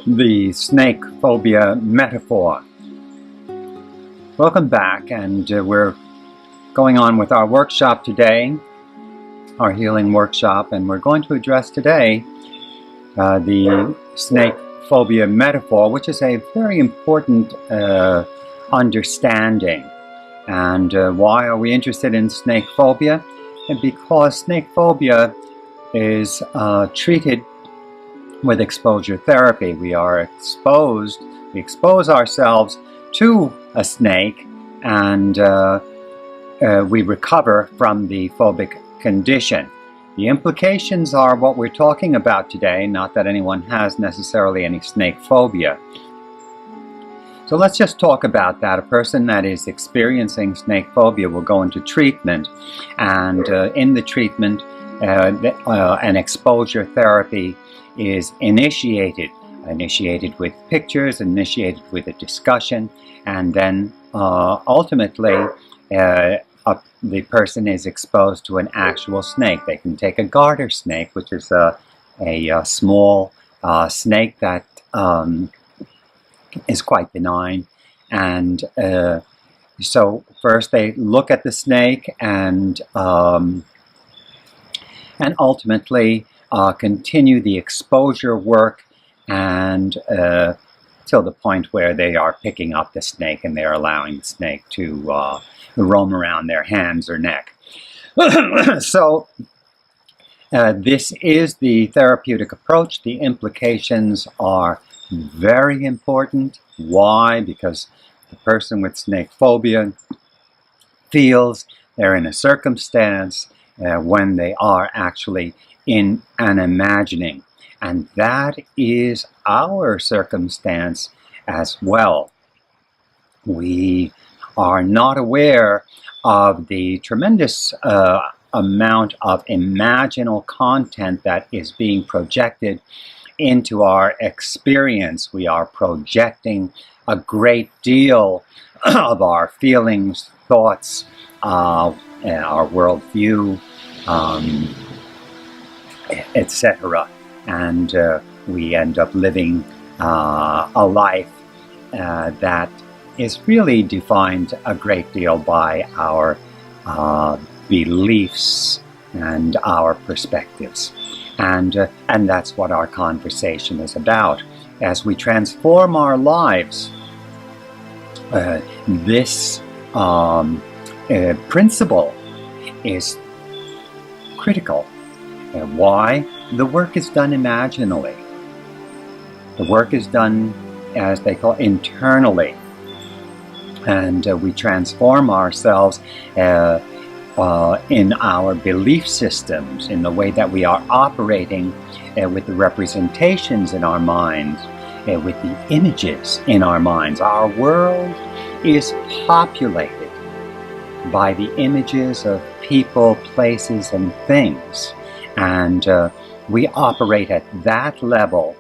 the snake phobia metaphor. Welcome back, and we're going on with our workshop today, our healing workshop, and we're going to address today the snake phobia metaphor, which is a very important understanding. And why are we interested in snake phobia? And because snake phobia is treated with exposure therapy. We expose ourselves to a snake, and we recover from the phobic condition. The implications are what we're talking about today, not that anyone has necessarily any snake phobia. So let's just talk about that. A person that is experiencing snake phobia will go into treatment, and in the treatment, an exposure therapy is initiated with pictures, initiated with a discussion, and then ultimately the person is exposed to an actual snake. They can take a garter snake, which is a small snake that is quite benign, and so first they look at the snake and ultimately continue the exposure work, and till the point where they are picking up the snake and they're allowing the snake to roam around their hands or neck. So this is the therapeutic approach. The implications are very important. Why? Because the person with snake phobia feels they're in a circumstance when they are actually in an imagining, and that is our circumstance as well. We are not aware of the tremendous amount of imaginal content that is being projected into our experience. We are projecting a great deal of our feelings, thoughts, our worldview, etc. And we end up living a life that is really defined a great deal by our beliefs and our perspectives. And that's what our conversation is about. As we transform our lives, this principle is critical. And why? The work is done imaginally. The work is done, as they call, internally. And we transform ourselves in our belief systems, in the way that we are operating with the representations in our minds, with the images in our minds. Our world is populated by the images of people, places, and things. And we operate at that level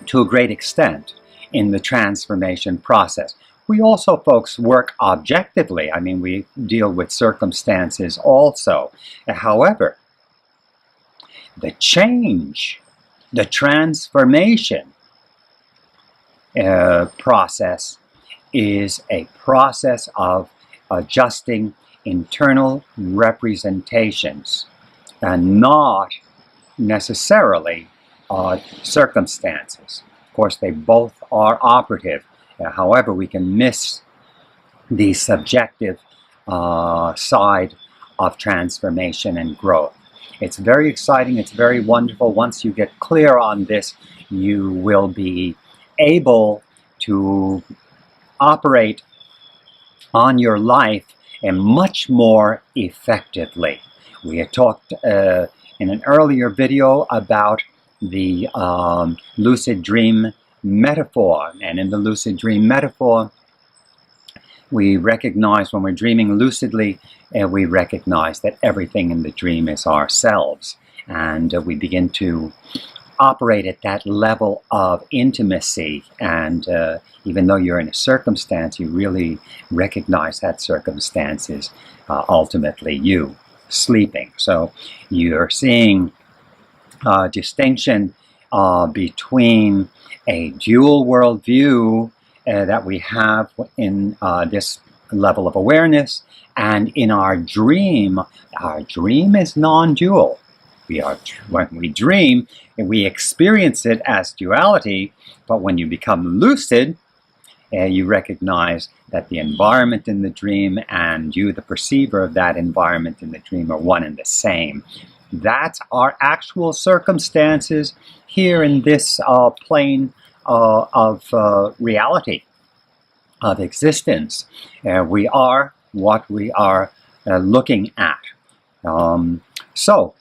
to a great extent in the transformation process. We also, folks, work objectively. I mean, we deal with circumstances also. However, the change, the transformation process is a process of adjusting internal representations, and not necessarily circumstances. Of course, they both are operative. However, we can miss the subjective side of transformation and growth. It's very exciting. It's very wonderful. Once you get clear on this, you will be able to operate on your life and much more effectively. We had talked in an earlier video about the lucid dream metaphor, and in the lucid dream metaphor, we recognize when we're dreaming lucidly, we recognize that everything in the dream is ourselves, and we begin to operate at that level of intimacy, and even though you're in a circumstance, you really recognize that circumstance is ultimately you sleeping. So you're seeing distinction between a dual worldview that we have in this level of awareness and in our dream. Our dream is non-dual. When we dream, we experience it as duality, but when you become lucid, you recognize that the environment in the dream and you, the perceiver of that environment in the dream, are one and the same. That's our actual circumstances here in this plane of reality, of existence. We are what we are looking at. So,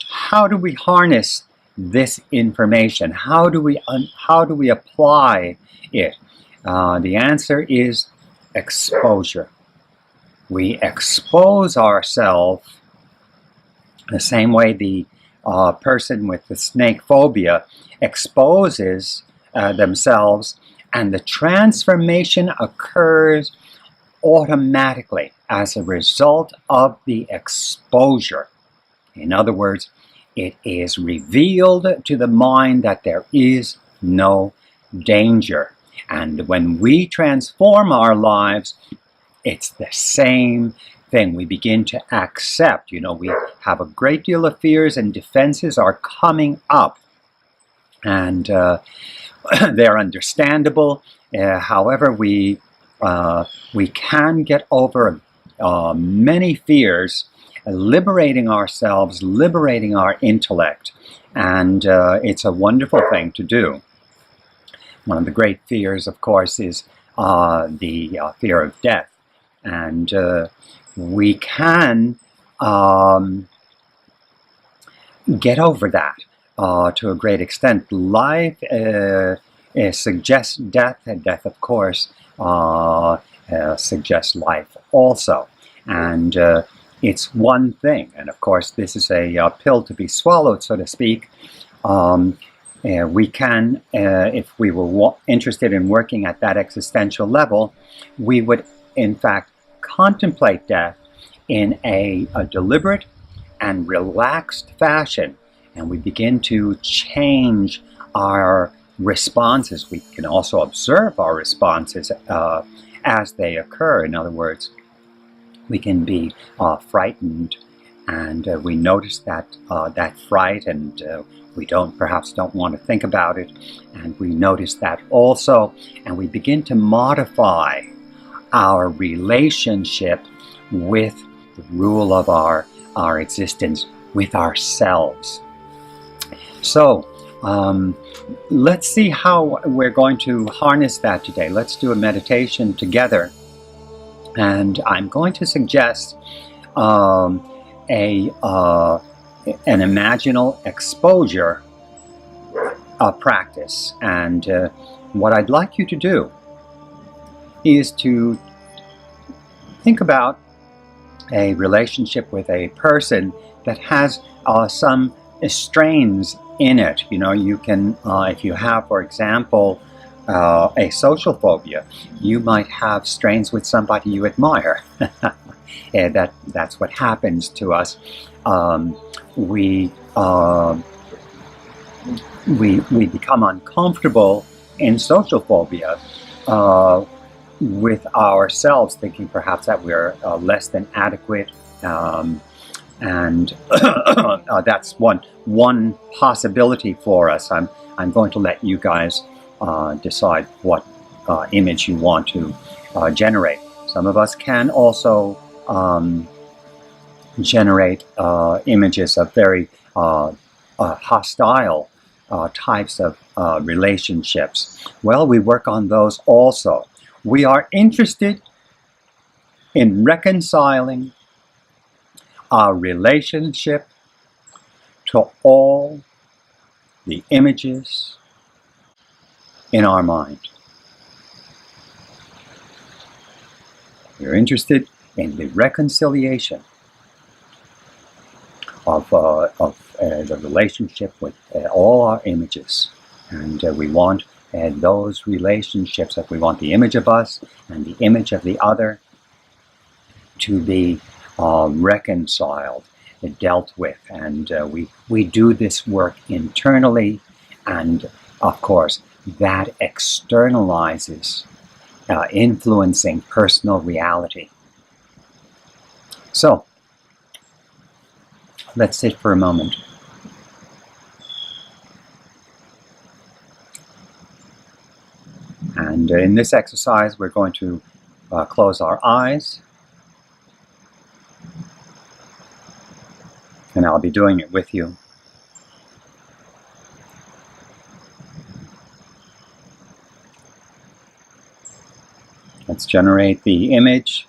how do we harness this information? How do we apply it? The answer is exposure. We expose ourselves the same way the person with the snake phobia exposes themselves, and the transformation occurs automatically as a result of the exposure. In other words, it is revealed to the mind that there is no danger. And when we transform our lives, it's the same thing. We begin to accept. We have a great deal of fears, and defenses are coming up. And they're understandable. However, we can get over many fears, liberating ourselves, liberating our intellect. And it's a wonderful thing to do. One of the great fears, of course, is the fear of death. And we can get over that to a great extent. Life suggests death, and death, of course, suggests life also. And it's one thing. And of course, this is a pill to be swallowed, so to speak. We can, if we were interested in working at that existential level, we would, in fact, contemplate death in a deliberate and relaxed fashion. And we begin to change our responses. We can also observe our responses as they occur. In other words, we can be frightened, and we notice that fright, and we perhaps don't want to think about it, and we notice that also, and we begin to modify our relationship with the rule of our existence, with ourselves. So let's see how we're going to harness that today. Let's do a meditation together. And I'm going to suggest an imaginal exposure practice. And what I'd like you to do is to think about a relationship with a person that has some strains in it. You can, if you have, for example, a social phobia, you might have strains with somebody you admire. That's what happens to us. We become uncomfortable in social phobia with ourselves, thinking perhaps that we're less than adequate, and that's one possibility for us. I'm going to let you guys decide what image you want to generate. Some of us can also generate images of very hostile types of relationships. Well, we work on those also. We are interested in reconciling our relationship to all the images in our mind. We're interested in the reconciliation of the relationship with all our images. And we want those relationships, if we want the image of us and the image of the other to be reconciled. dealt with. And we do this work internally, and of course that externalizes, influencing personal reality. So let's sit for a moment. And in this exercise, we're going to close our eyes. And I'll be doing it with you. Let's generate the image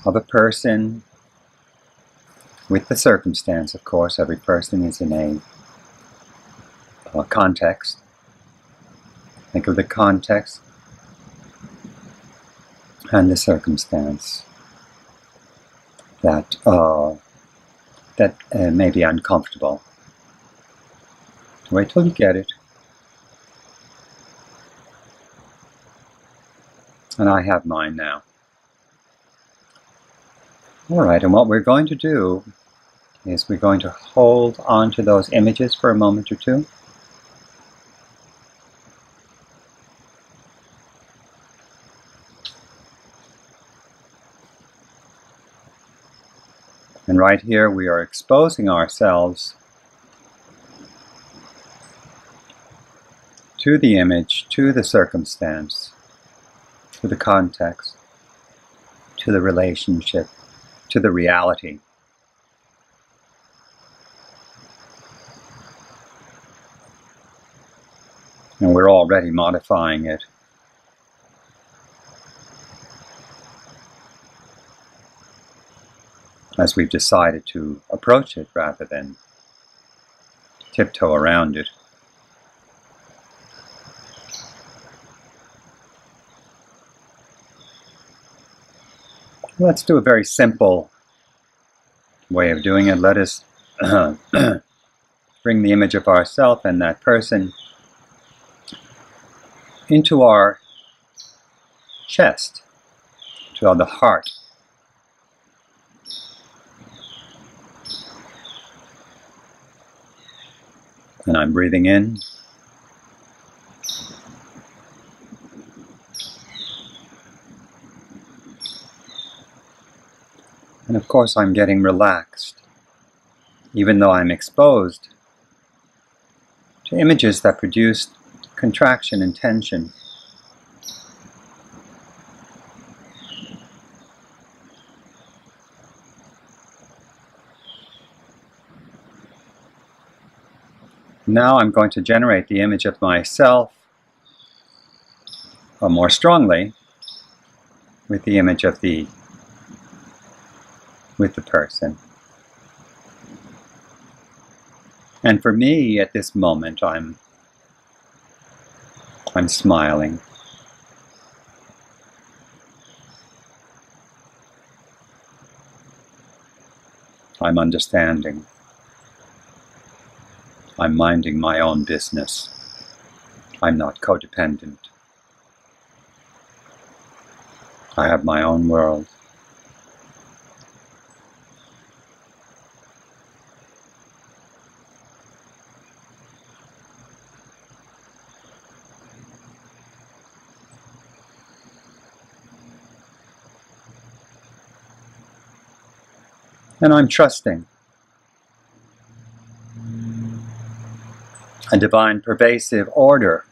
of a person with the circumstance. Of course, every person is in a context. Think of the context and the circumstance that may be uncomfortable. Wait till you get it. And I have mine now. All right, and what we're going to do is we're going to hold on to those images for a moment or two. And right here we are exposing ourselves to the image, to the circumstance, to the context, to the relationship, to the reality. And we're already modifying it. As we've decided to approach it rather than tiptoe around it. Let's do a very simple way of doing it. Let us bring the image of ourselves and that person into our chest, to the heart. And I'm breathing in. And of course I'm getting relaxed, even though I'm exposed to images that produce contraction and tension. Now I'm going to generate the image of myself more strongly with the image of the person. And for me at this moment I'm smiling. I'm understanding. I'm minding my own business. I'm not codependent. I have my own world. And I'm trusting a divine pervasive order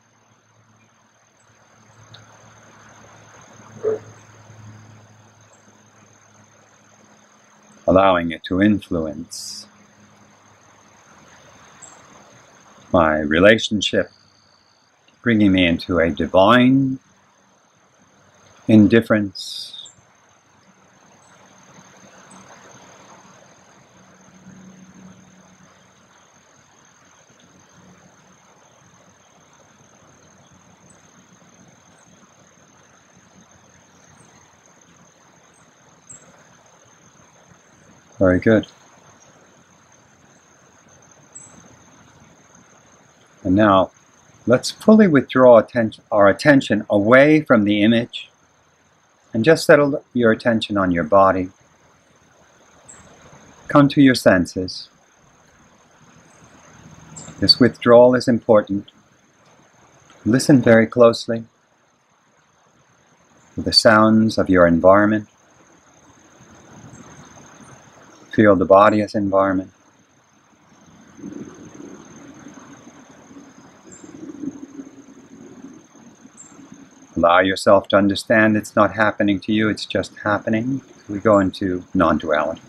allowing it to influence my relationship, bringing me into a divine indifference. Very good. And now Let's fully withdraw our attention away from the image and just settle your attention on your body. Come to your senses. This withdrawal is important. Listen very closely to the sounds of your environment. Feel the body as environment. Allow yourself to understand it's not happening to you, it's just happening. We go into non-duality.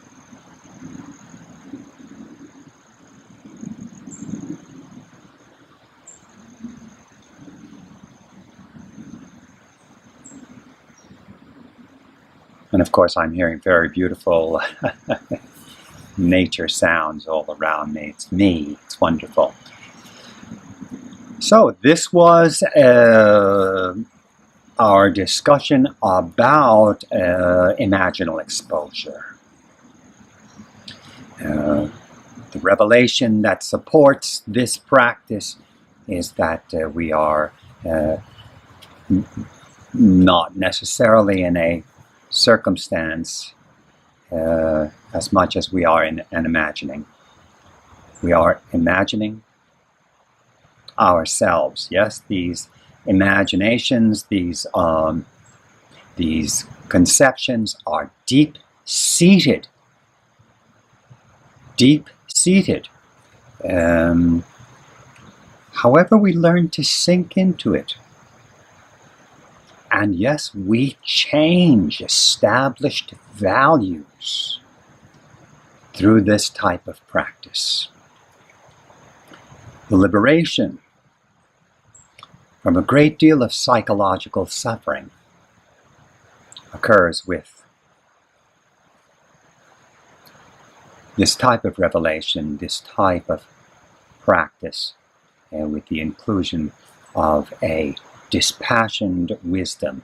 And of course, I'm hearing very beautiful nature sounds all around me. It's me. It's wonderful. So this was our discussion about imaginal exposure. The revelation that supports this practice is that we are not necessarily in a circumstance as much as we are in an imagining. We are imagining ourselves. Yes, these imaginations, these conceptions are deep-seated. Deep-seated. However, we learn to sink into it. And yes, we change established values through this type of practice. The liberation from a great deal of psychological suffering occurs with this type of revelation, this type of practice, with the inclusion of a dispassioned wisdom.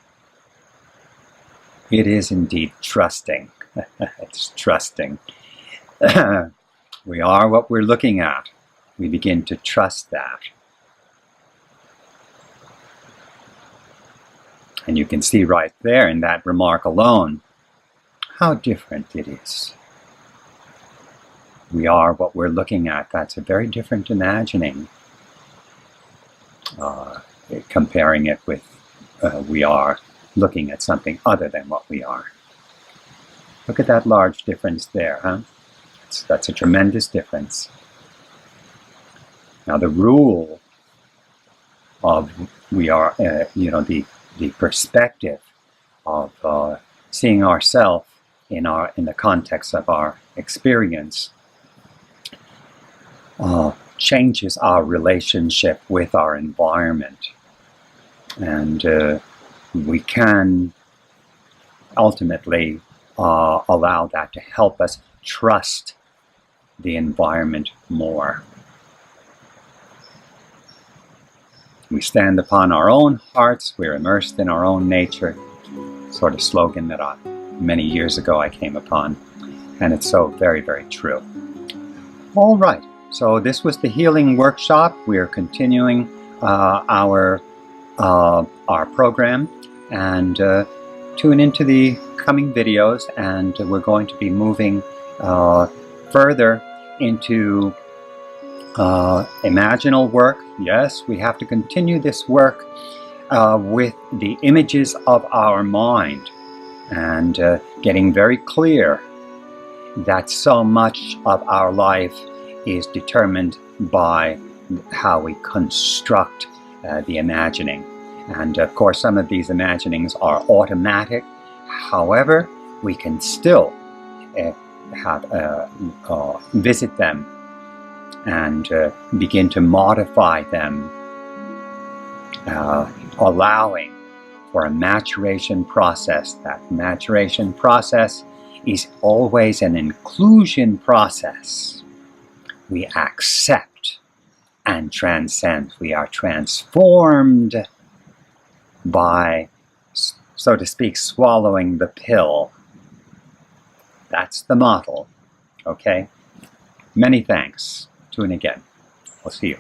It is indeed trusting. It's trusting. We are what we're looking at. We begin to trust that. And you can see right there in that remark alone how different it is. We are what we're looking at. That's a very different imagining. Comparing it with we are looking at something other than what we are. Look at that large difference there, huh? That's a tremendous difference. Now the rule of we are, the perspective of seeing ourselves in the context of our experience changes our relationship with our environment, and we can ultimately allow that to help us trust the environment more. We stand upon our own hearts, we're immersed in our own nature, sort of slogan that many years ago I came upon, and it's so very, very true. All right, so this was the healing workshop. We're continuing our program, and tune into the coming videos, and we're going to be moving further into imaginal work. Yes, we have to continue this work with the images of our mind, and getting very clear that so much of our life is determined by how we construct the imagining. And of course, some of these imaginings are automatic. However, we can still visit them and begin to modify them, allowing for a maturation process. That maturation process is always an inclusion process. We accept and transcend. We are transformed by, so to speak, swallowing the pill. That's the model. Okay? Many thanks. Tune again. We'll see you.